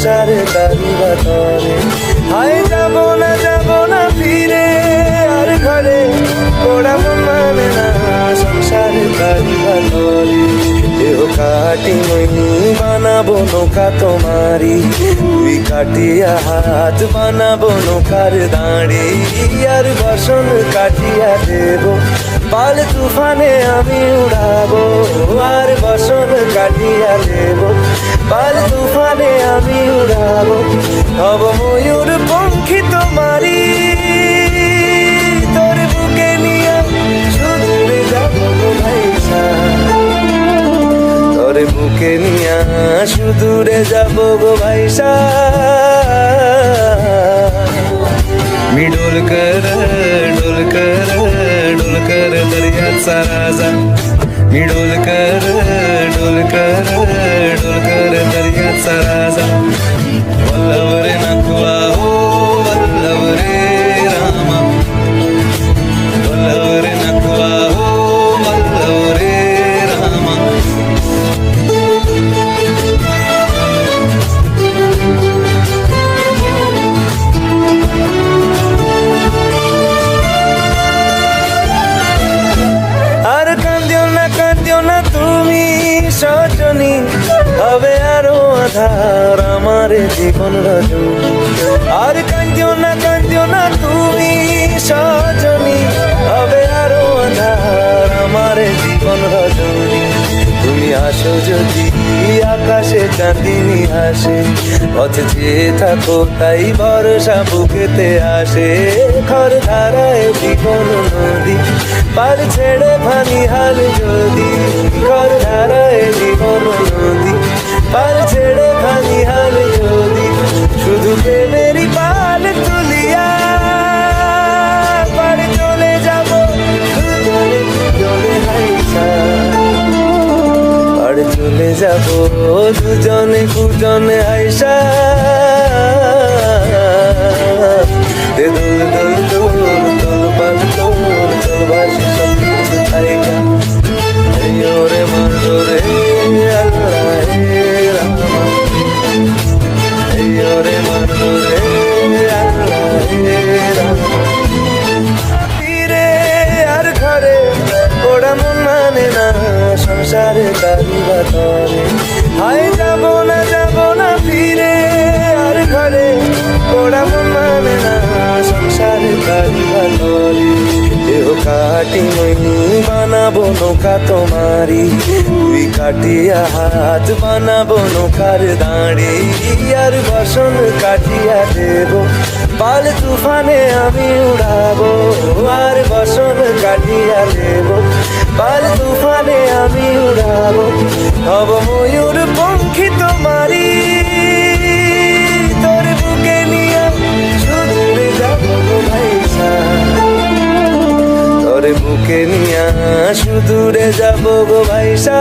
সংসার তারি বাতরে। হায় যাব না ফিরে আর ঘরে, ওরা মন মানে না সংসার তারি বাতরে। দেহ কাটি মইনি বানাবো নৌকা তোমারি, দুই কাটিয়া হাত বানাবো নৌকার দাঁড়ি। আর বসন কাটিয়া দেব পাল তুফানে আমি উড়াবো, আর বসন কাটিয়া দেব পাল তুফানে আমি উড়াবো। হব ময়ূর পঙ্খী তোমারি, তোর বুকে নিয়ে সুদূরে যাবো গো ভাইসা, তোর বুকে নিয়ে সুদূরে যাবো গো ভাইসা। मी डोलकर दर्याचा राजा, मी डोलकर दर्याचा राजा। वल्लभ रे नकुआ हो वल्लभ रे रामा, वल्लभ रे नकुआ हो वल्लभ रे रामा। আর কাঁদিও না তুমি সজনী, হবে আরো আধার আমার জীবন রজনী। আর কাঁদিও না তুমি সজনী, হবে আরো আধার আমার জীবন রজনী। তুমি আসো যদি আকাশে চাঁদিনী হাসে, পথে চেয়ে থাকো তাই ভরসা বুকেতে আসে। খর ধারায় জীবন নদী পার ছেড়ে ভানি হাল যদি, খর ধারায় জীবন নদী পার ছেড়ে ভানি হাল যদি। শুধু প্রেমেরই পাল তুলিয়া পার চলে যাব দুজনে হাইসা, পার চলে যাব দুজনে কুজনে হাইসা। দে দোল দোল দোল দোল পাল দোল দোল বাসি সব কিছু তাইকা। রে মানো রে আল্লাহ রে রামা, রে মানো রে আল্লাহ রে রামা। ফিরে আর ঘরে, ওরা মন মানে না সংসার তারি বাতরে। হায় যাব না ফিরে আর ঘরে, ওরা মন মানে না সংসার তারি বাতরে। দেহ কাটি মইনি বানাবো নৌকা তোমারি, দুই কাটিয়া হাত বানাবো নৌকার দাঁড়ি। আর বসন কাটিয়া দেব পাল তুফানে আমি উড়াবো, আর বসন কাটিয়া দেব পাল তুফানে আমি উড়াবো। হব ময়ূর পঙ্খী তোমারি, তোর বুকে নিয়ে সুদূরে যাবো গো ভাইসা, তোর বুকে নিয়ে সুদূরে যাবো গো ভাইসা।